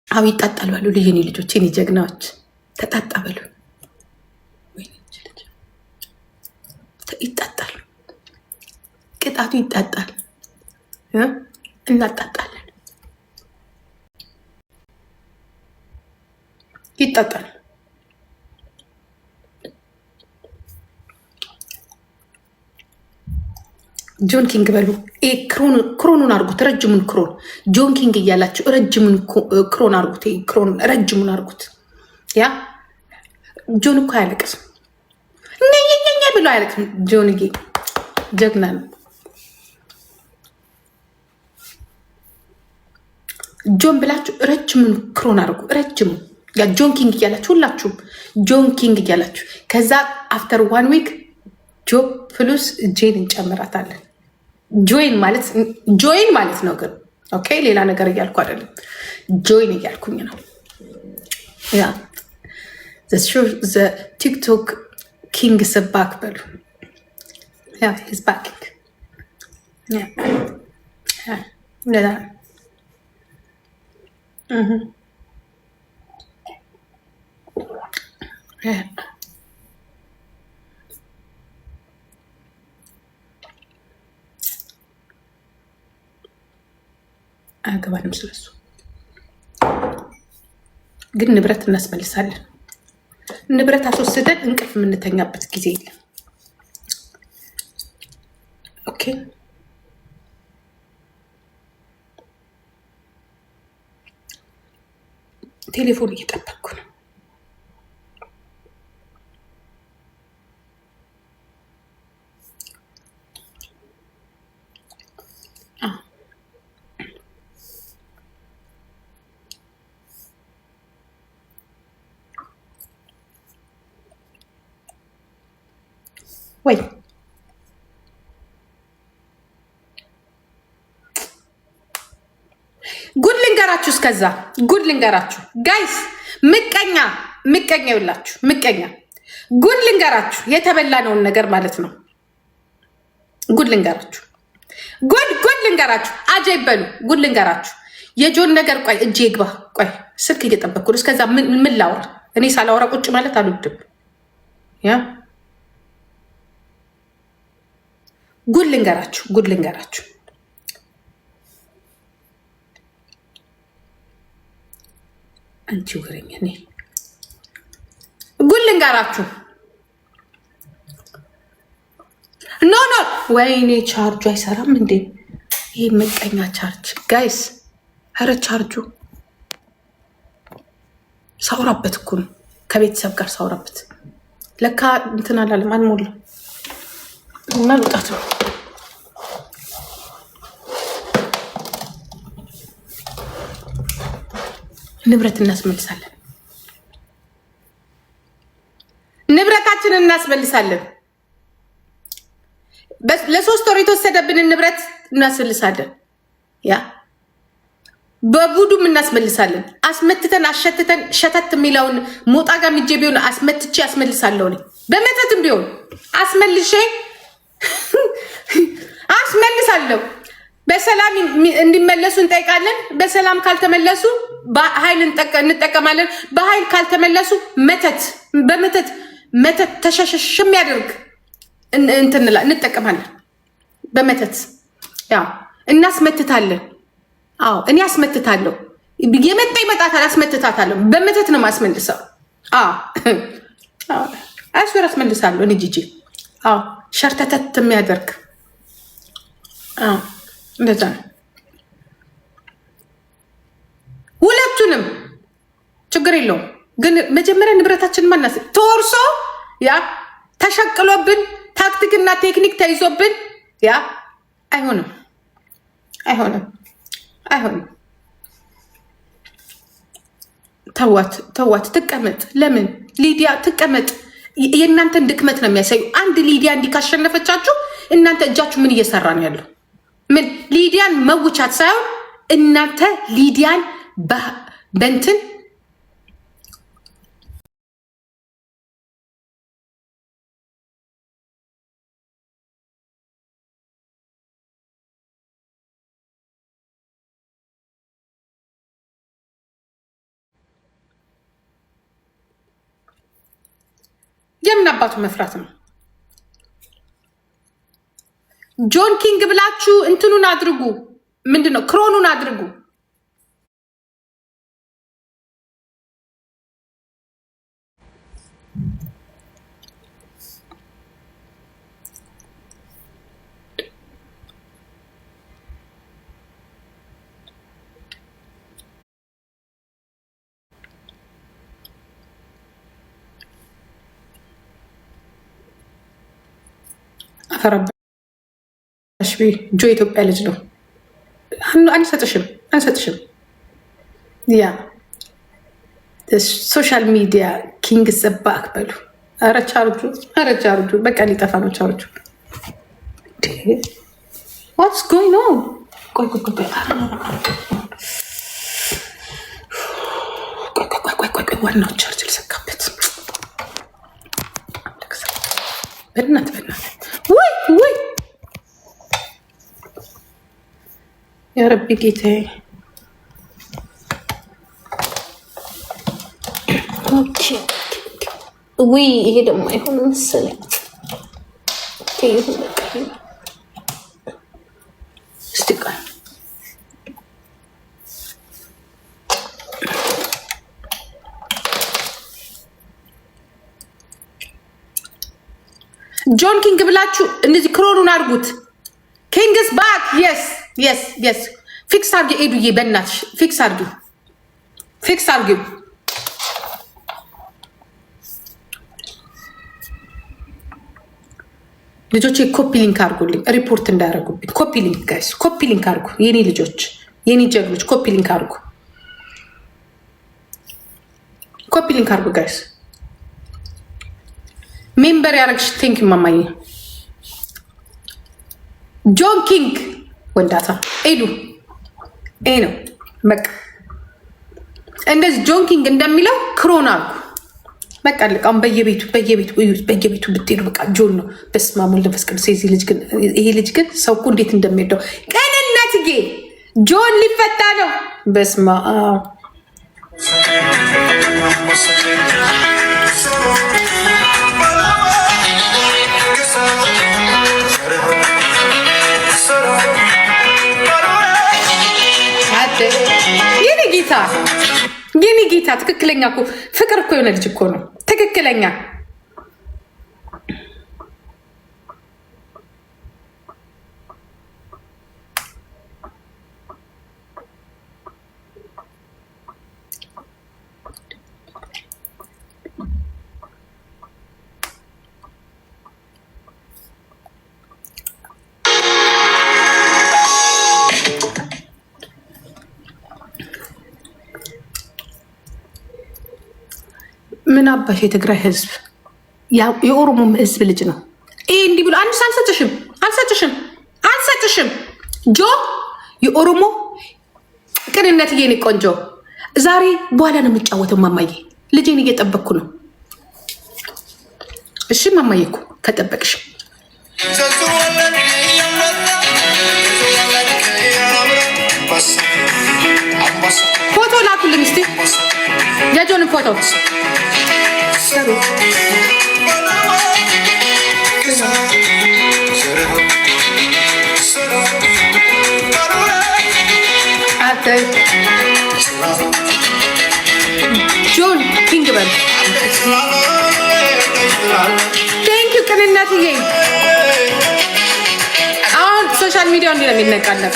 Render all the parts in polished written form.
አዎ ይጣጣል በሉ ልየኔ ልጆች የኔ ጀግናዎች ተጣጣ በሉ። ይጣጣል፣ ቅጣቱ ይጣጣል፣ እናጣጣለን። ይጣጣል። ጆን ኪንግ በሉ። ክሮኑን አርጉት፣ ረጅሙን ክሮን ጆን ኪንግ እያላችሁ ረጅሙን ክሮን አርጉት። ክሮን ረጅሙን አርጉት። ያ ጆን እኮ አያለቅስም፣ እኛኛኛ ብሎ አያለቅስም። ጆን ጀግና ነው። ጆን ብላችሁ ረጅሙን ክሮን አርጉ። ረጅሙ ያ ጆን ኪንግ እያላችሁ ሁላችሁም ጆን ኪንግ እያላችሁ ከዛ አፍተር ዋን ዊክ ጆ ፕሉስ ጄን እንጨምራታለን። ጆይን ማለት ነው ግን ኦኬ፣ ሌላ ነገር እያልኩ አይደለም። ጆይን እያልኩኝ ነው። ያ ቲክቶክ ኪንግ ስባክ በሉ። ያ ሂዝ ባኪንግ አያገባንም ስለሱ። ግን ንብረት እናስመልሳለን። ንብረት አስወስደን እንቅልፍ የምንተኛበት ጊዜ የለም። ኦኬ ቴሌፎን እየጠበቅኩ ነው። ወይ ጉድ ልንገራችሁ፣ እስከዛ ጉድ ልንገራችሁ ጋይስ። ምቀኛ ይውላችሁ፣ ምቀኛ ጉድ ልንገራችሁ፣ የተበላነውን ነገር ማለት ነው። ጉድ ልንገራችሁ፣ ጉድ ልንገራችሁ፣ አጀይ በሉ። ጉድ ልንገራችሁ የጆን ነገር። ቆይ እጄ ይግባ። ቆይ ስልክ እየጠበቅኩ ነው። እስከዛ ምን ላውራ? እኔ ሳላወራ ቁጭ ማለት አልወድም። ያ ጉድ ልንገራችሁ አንቺ ወሬኛ ነኝ። ጉድ ልንገራችሁ። ኖ ወይኔ ቻርጁ አይሰራም እንዴ? ይሄ ምቀኛ ቻርጅ ጋይስ። ኧረ ቻርጁ ሳውራበት እኮ ነው ከቤተሰብ ጋር ሳውራበት። ለካ እንትን አላለም አንሞላ እና ልውጣት ነው። ንብረት እናስመልሳለን። ንብረታችንን እናስመልሳለን። ለ3 ወር የተወሰደብንን ንብረት እናስመልሳለን። ያ በቡዱም እናስመልሳለን። አስመትተን አሸትተን ሸተት የሚለውን ሞጣ ጋር ምጄ ቢሆን አስመትቼ አስመልሳለሁ። በመተትም ቢሆን አስመልሳለሁ። በሰላም እንዲመለሱ እንጠይቃለን። በሰላም ካልተመለሱ በኃይል እንጠቀማለን። በኃይል ካልተመለሱ መተት ተሸሸሽ የሚያደርግ እንጠቀማለን። በመተት ያው እናስመትታለን። አዎ እኔ አስመትታለሁ። የመጣ ይመጣታል፣ አስመትታታለሁ። በመተት ነው ማስመልሰው። አስወር አስመልሳለሁ። እኔ ጂጂ ሸርተተት የሚያደርግ እንደዛ ነው። ሁለቱንም ችግር የለውም። ግን መጀመሪያ ንብረታችን ማናስ ተወርሶ ያ ተሸቅሎብን ታክቲክና ቴክኒክ ተይዞብን ያ አይሆንም። ተዋት ትቀመጥ። ለምን ሊዲያ ትቀመጥ? የእናንተን ድክመት ነው የሚያሳዩ። አንድ ሊዲያ እንዲህ ካሸነፈቻችሁ እናንተ እጃችሁ ምን እየሰራ ነው ያለው? ምን ሊዲያን መውቻት ሳይሆን እናንተ ሊዲያን በንትን አባቱ መፍራት ነው? ጆን ኪንግ ብላችሁ እንትኑን አድርጉ። ምንድነው ክሮኑን አድርጉ። ጆ ኢትዮጵያ ልጅ ነው። አንሰጥሽም። ያ ሶሻል ሚዲያ ኪንግ ዘባክ በሉ። ኧረ ቻርጁ በቃ ሊጠፋ ነው ቻርጁ። ዋትስ ጎይንግ ኦን? ቆይ ዋናው ቻርጅ ልሰካበት። በእናት ወይ የረቢ ጌታዬ። ውይ ይሄ ደግሞ አይሆንም መሰለኝ። እስቲ ቆይ ጆን ኪንግ ብላችሁ እንደዚህ ክሮኑን አድርጉት። ኪንግስ ባክ የስ ፊክስ አርጊ። ኤዱዬ በእናትሽ ፊክስ አርጊ። ልጆቼ ኮፒ ሊንክ አርጉልኝ፣ ሪፖርት እንዳያረጉብኝ። ኮፒ ሊንክ ጋይስ፣ ኮፒ ሊንክ አርጉ። የኔ ልጆች፣ የኔ ጀግኖች ኮፒ ሊንክ አርጉ። ኮፒ ሊንክ አርጉ ጋይስ። ሜምበር ያረግሽ ቴንክ ማማዬ። ጆን ኪንግ ወንዳታ ኤዱ ይሄ ነው በቃ። እንደዚህ ጆን ኪንግ እንደሚለው ክሮን አርጉ በቃ። ልቃም በየቤቱ ብትሄዱ በቃ ጆን ነው። በስመ አብ ወወልድ ወመንፈስ ቅዱስ። ይሄ ልጅ ግን ሰው እኮ እንዴት እንደሚሄደው ቀንነትዬ። ጆን ሊፈታ ነው። በስመ አብ የኔ ጌታ ትክክለኛ እኮ ፍቅር እኮ የሆነ ልጅ እኮ ነው ትክክለኛ። ምን አባሽ የትግራይ ህዝብ የኦሮሞ ህዝብ ልጅ ነው። ይሄ እንዲህ ብሎ አንድ አልሰጥሽም። ጆ የኦሮሞ ቅንነት የኔ ቆንጆ ዛሬ በኋላ ነው የምጫወተው። ማማዬ ልጄን እየጠበቅኩ ነው። እሺ ማማዬ እኮ ከጠበቅሽ ፎቶ ላኩልኝ እስቲ የጆን ፎቶ። ጆን ኪንግ በል። ቴንኪው ቅንነትዬ። አሁን ሶሻል ሚዲያው እንዲህ ነው የሚነቃነቅ።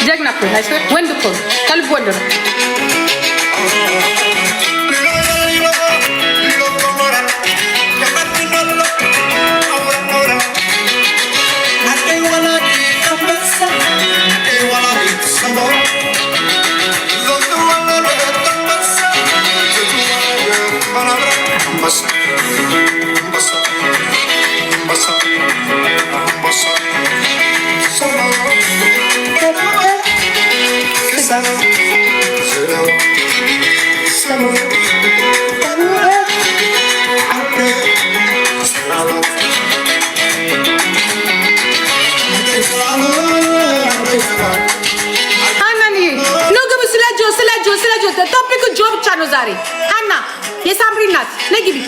ጀግና እኮ ወንድ እኮ ከልብ ወንድ ነው። ነው ዛሬ። ሀና የሳምሪ እናት ነግቢ።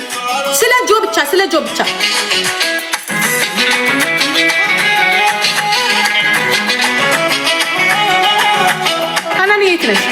ስለ ጆ ብቻ ሀናን የት ነሽ?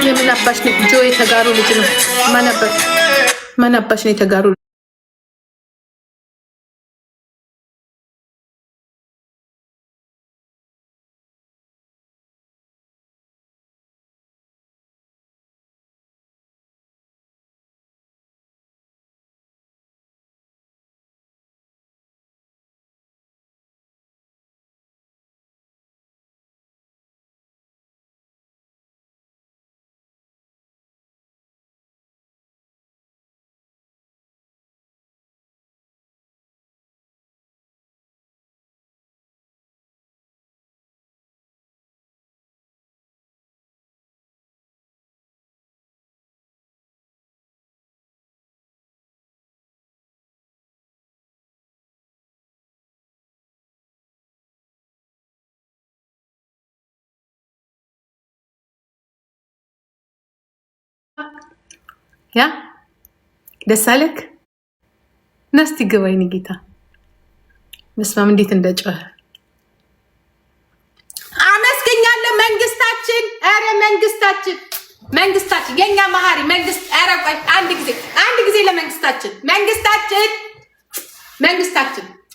የምን አባሽ ነው? ጆ የተጋሩ ልጅ ነው። ማን አባሽ ነው የተጋሩ? ያ ደስ አለክ? ነስቲ ግባይኒ ጌታ መስማም እንዴት እንደጮኸ አመስገኛለሁ። መንግስታችን፣ ኧረ መንግስታችን የኛ መሀሪ መንግስት። ኧረ ቆይ አንድ ጊዜ ለመንግስታችን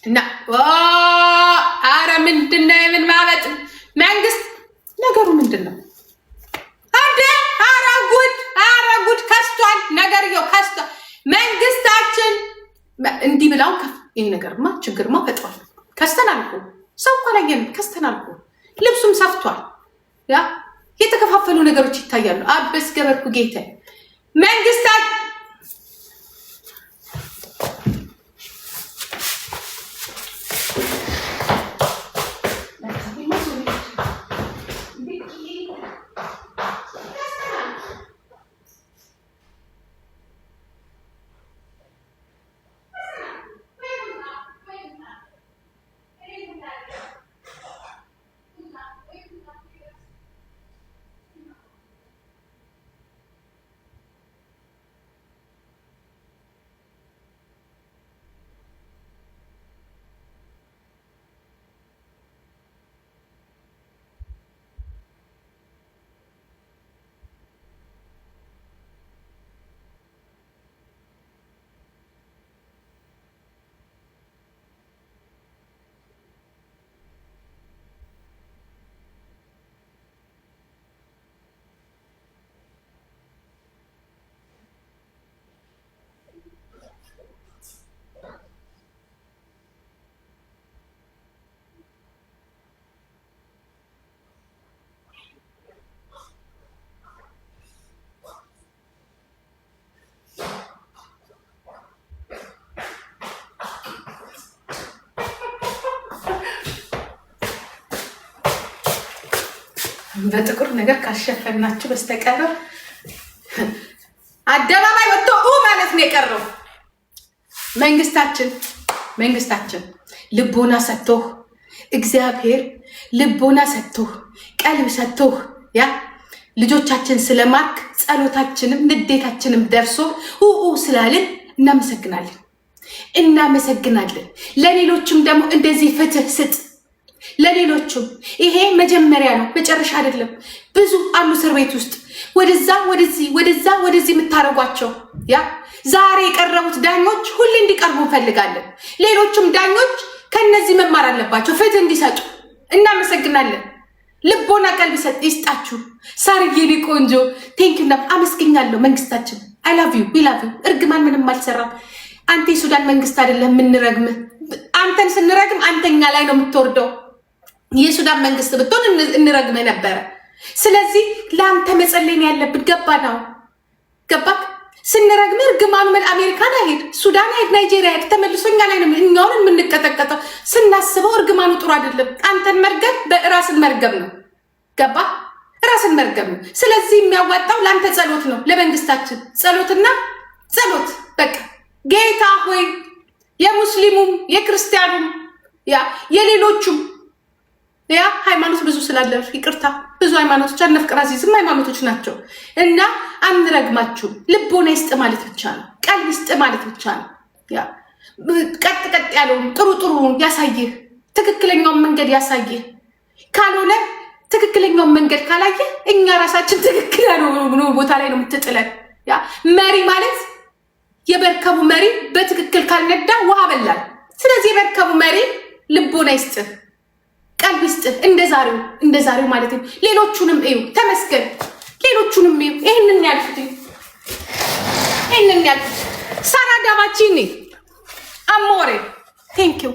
እና ኧረ ምንድነው የምን ማበጥ መንግስት ነገሩ ምንድነው? ጉድ ከስቷል። ነገርየው ከስቷል። መንግስታችን እንዲህ ብላው ይሄ ነገርማ ችግርማ ፈጥሯል። ከስተናል እኮ ሰው እኮ አላየንም። ከስተናል እኮ ልብሱም ሰፍቷል። ያ የተከፋፈሉ ነገሮች ይታያሉ። አበስ ገበርኩ ጌታ መንግስታት በጥቁር ነገር ካሸፈናችሁ በስተቀር አደባባይ ወጥቶ ማለት ነው የቀረው። መንግስታችን ልቦና ሰጥቶ እግዚአብሔር ልቦና ሰጥቶ ቀልብ ሰጥቶ ያ ልጆቻችን ስለማርክ ጸሎታችንም ንዴታችንም ደርሶ ስላልን እናመሰግናለን። ለሌሎችም ደግሞ እንደዚህ ፍትህ ስጥ። ለሌሎችም ይሄ መጀመሪያ ነው፣ መጨረሻ አይደለም። ብዙ አሉ እስር ቤት ውስጥ ወደዛ ወደዚህ የምታረጓቸው ያ ዛሬ የቀረቡት ዳኞች ሁሌ እንዲቀርቡ እንፈልጋለን። ሌሎችም ዳኞች ከነዚህ መማር አለባቸው፣ ፍትህ እንዲሰጡ። እናመሰግናለን። ልቦና ቀልብ ይስጣችሁ። ሳርዬ ኔ ቆንጆ ቴንኪው እና አመስግኛለሁ። መንግስታችን አይ ላቭ ዩ ዊ ላቭ ዩ። እርግማን ምንም አልሰራም። አንተ የሱዳን መንግስት አይደለም የምንረግም። አንተን ስንረግም አንተኛ ላይ ነው የምትወርደው። የሱዳን መንግስት ብትሆን እንረግም ነበረ። ስለዚህ ለአንተ መጸለይ ያለብን ገባ ነው ገባክ? ስንረግም እርግማኑ አሜሪካን አይሄድ፣ ሱዳን አይሄድ፣ ናይጄሪያ አይሄድ፣ ተመልሶኛ ላይ ነው እኛውን የምንቀጠቀጠው። ስናስበው እርግማኑ ጥሩ አይደለም። አንተን መርገም በራስን መርገም ነው። ገባ? ራስን መርገም ነው። ስለዚህ የሚያዋጣው ለአንተ ጸሎት ነው፣ ለመንግስታችን ጸሎትና ጸሎት። በቃ ጌታ ሆይ የሙስሊሙም የክርስቲያኑም የሌሎቹም ሃይማኖት ብዙ ስላለ ይቅርታ፣ ብዙ ሃይማኖቶች አነፍቅር አዚዝም ሃይማኖቶች ናቸው እና አንረግማችሁ። ልቦና ይስጥ ማለት ብቻ ነው። ቀልብ ይስጥ ማለት ብቻ ነው። ቀጥ ቀጥ ያለውን ጥሩ ጥሩውን ያሳይህ፣ ትክክለኛውን መንገድ ያሳይህ። ካልሆነ ትክክለኛውን መንገድ ካላየህ እኛ ራሳችን ትክክል ያልሆነ ቦታ ላይ ነው የምትጥለን። መሪ ማለት የበርከቡ መሪ በትክክል ካልነዳ ውሃ በላል። ስለዚህ የበርከቡ መሪ ልቦና ይስጥህ፣ ቀልብ ይስጥህ። እንደ ዛሬው ማለት ነው። ሌሎቹንም እዩ፣ ተመስገን። ሌሎቹንም እዩ። ይህንን ያልኩት ሳራ ዳባቺኒ አሞሬ ቴንኪው።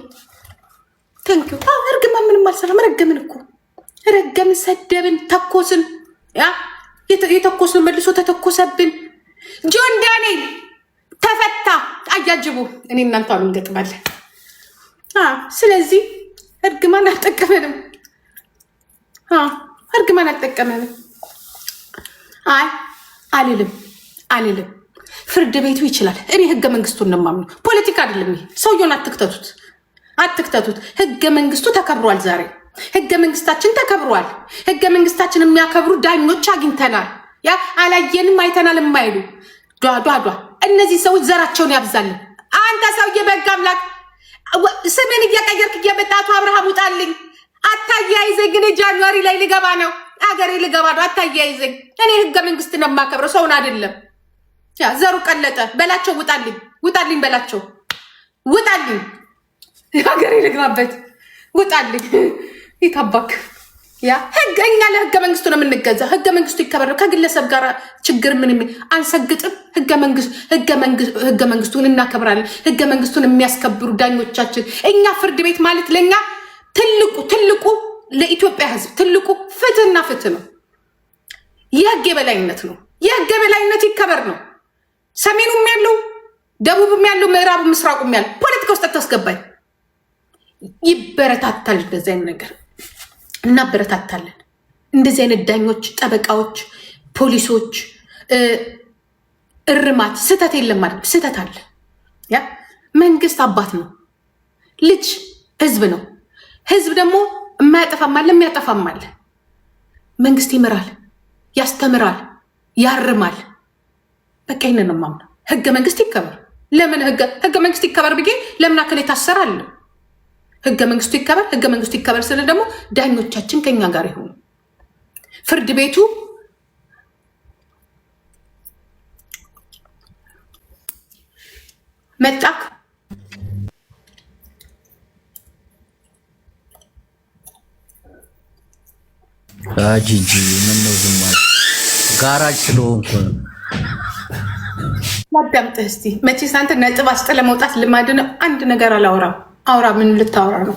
እርግማ ምንም አልሰራም። ረገምን እኮ ረገምን፣ ሰደብን፣ ተኮስን። የተኮስን መልሶ ተተኮሰብን። ጆን ዳንኤል ተፈታ። አያጅቡ እኔ እናንተ አሁን እንገጥማለን። ስለዚህ እርግማን አልጠቀመንም። እርግማን አልጠቀመንም። አልልም። ፍርድ ቤቱ ይችላል። እኔ ህገ መንግስቱን ነው የማምነው። ፖለቲካ አይደለም ይሄ። ሰውየውን አትክተቱት። ህገ መንግስቱ ተከብሯል። ዛሬ ህገ መንግስታችን ተከብሯል። ህገ መንግስታችን የሚያከብሩ ዳኞች አግኝተናል። አላየንም አይተናል የማይሉ ዷ እነዚህ ሰዎች ዘራቸውን ያብዛልን። አንተ ሰውዬ በህግ አምላክ ስምን እየቀየርክ እየመጣቱ አብርሃም ውጣልኝ። አታያይዘኝ። ግን ጃንዋሪ ላይ ልገባ ነው፣ አገሬ ልገባ ነው። አታያይዘኝ። እኔ ህገ መንግስት ነው የማከብረው፣ ሰውን አይደለም። ዘሩ ቀለጠ በላቸው። ውጣልኝ በላቸው። ውጣልኝ፣ አገሬ ልግባበት። ውጣልኝ። ይታባክ እኛ ለህገ መንግስቱ ነው የምንገዛ። ህገ መንግስቱ ይከበር ነው። ከግለሰብ ጋር ችግር ምንም አንሰግጥም። ህገ መንግስቱን እናከብራለን። ህገ መንግስቱን የሚያስከብሩ ዳኞቻችን እኛ ፍርድ ቤት ማለት ለእኛ ትልቁ ለኢትዮጵያ ህዝብ ትልቁ ፍትህና ፍትህ ነው። የህግ የበላይነት ነው። የህግ የበላይነት ይከበር ነው። ሰሜኑም ያለው ደቡብም ያለው ምዕራቡ ምስራቁም ያለው ፖለቲካ ውስጥ ታስገባኝ ይበረታታል። እንደዚህ አይነት ነገር እናበረታታለን። እንደዚህ አይነት ዳኞች፣ ጠበቃዎች፣ ፖሊሶች እርማት ስህተት የለም ማለት ስህተት አለ። መንግስት አባት ነው፣ ልጅ ህዝብ ነው። ህዝብ ደግሞ የማያጠፋም አለ የሚያጠፋም አለ። መንግስት ይምራል፣ ያስተምራል፣ ያርማል። በቃ ይህንን ነው የማምነው። ህገ መንግስት ይከበር። ለምን ህገ መንግስት ይከበር ብዬ ለምን አክል የታሰራል? ህገ መንግስቱ ይከበር ስለ ደግሞ ዳኞቻችን ከኛ ጋር ይሆኑ። ፍርድ ቤቱ መጣክ ጂጂ ምን ነው ዝም ማለት ጋራጅ ስለሆንኩ ማዳምጥህ እስቲ። መቼስ አንተ ነጥብ አስጥለህ ለመውጣት ልማድ ነው። አንድ ነገር አላወራም። አውራ ምን ልታወራ ነው?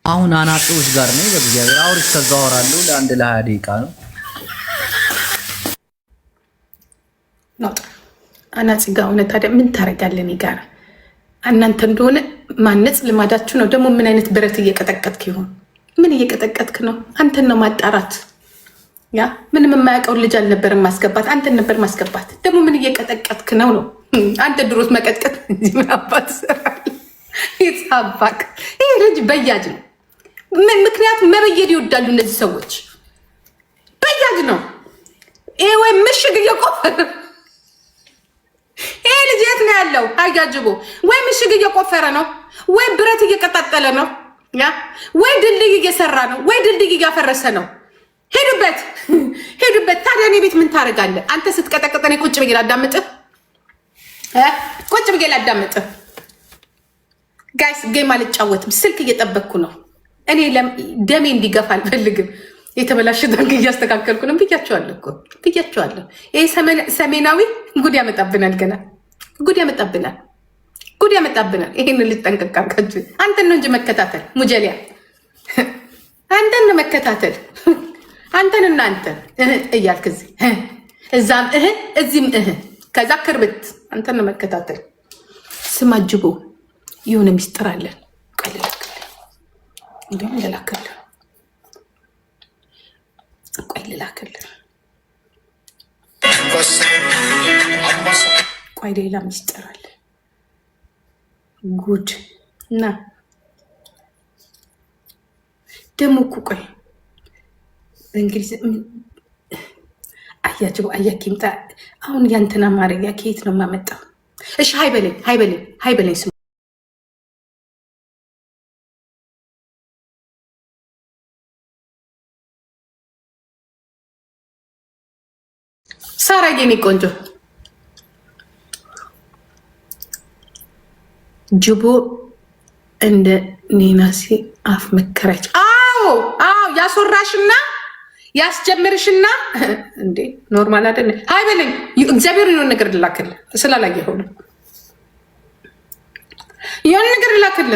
አሁን አናጢዎች ጋር ነው። በእግዚአብሔር አውርሽ ከዛ አወራለሁ። ለአንድ ለ20 ደቂቃ ነው። አናጺ ጋር ሆነ ታዲያ ምን ታደርጋለህ? እኔ ጋር እናንተ እንደሆነ ማነጽ ልማዳችሁ ነው። ደግሞ ምን አይነት ብረት እየቀጠቀጥክ ይሆን? ምን እየቀጠቀጥክ ነው? አንተን ነው ማጣራት። ምንም የማያውቀውን ልጅ አልነበረም ማስገባት፣ አንተን ነበር ማስገባት። ደግሞ ምን እየቀጠቀጥክ ነው? አንተ ድሮስ መቀጥቀጥ እንጂ ምን አባት ሰራል? ይጻባክ ይሄ ልጅ በያጅ ነው። ምክንያቱም መበየድ ይወዳሉ እነዚህ ሰዎች። በያጅ ነው ይሄ። ወይ ምሽግ እየቆፈረ ይሄ ልጅ የት ነው ያለው? አያጅቦ ወይ ምሽግ እየቆፈረ ነው፣ ወይ ብረት እየቀጣጠለ ነው፣ ወይ ድልድይ እየሰራ ነው፣ ወይ ድልድይ እያፈረሰ ነው። ሄዱበት ሄዱበት። ታዲያ እኔ ቤት ምን ታደርጋለህ አንተ? ስትቀጠቅጠን ቁጭ ብዬ ላዳምጥህ ቁጭ ብዬ ላዳምጥህ። ጋይስ ጌም አልጫወትም፣ ስልክ እየጠበቅኩ ነው። እኔ ደሜ እንዲገፋ አልፈልግም። የተበላሸ ታንክ እያስተካከልኩ ነው ብያቸዋለሁ እኮ ብያቸዋለሁ። ይሄ ሰሜናዊ ጉድ ያመጣብናል፣ ገና ጉድ ያመጣብናል፣ ጉድ ያመጣብናል። ይሄን ልጠንቀቅ አድርጋችሁ። አንተን ነው እንጂ መከታተል ሙጀሊያ፣ አንተን ነው መከታተል። አንተንና አንተን እያልክ እዛም እዚህም ከዛ ክርብት አንተን ነው መከታተል። ስም አጅቦ የሆነ ሚስጥር አለን። ቀልላክል እንደውም ልላክል ቆይ ልላክል ቆይ ሌላ ሚስጥር አለ። ጉድ እና ደግሞ እኮ ቆይ በእንግሊዝ አያጅቦ አያኪምጣ። አሁን ያንተና ማረጊያ ከየት ነው የማመጣው? እሺ ሃይበለኝ ሃይበለኝ ሃይበለኝ ስሙ ሳራ የኔ ቆንጆ ጅቦ እንደ ኔናሴ አፍ መከራች። አዎ ያስወራሽና ያስጀምርሽና እንዴ ኖርማል አይደል? ሃይበለኝ እግዚአብሔር የሆነ ነገር ልላክል ስላላየ ሆነ የሆነ ነገር ልላክል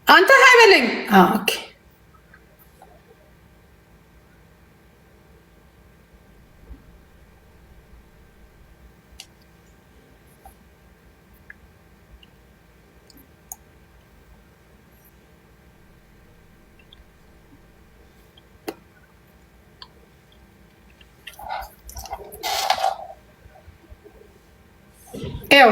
አንተ ሃይበለኝ። ኦኬ Eu.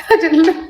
አይደለም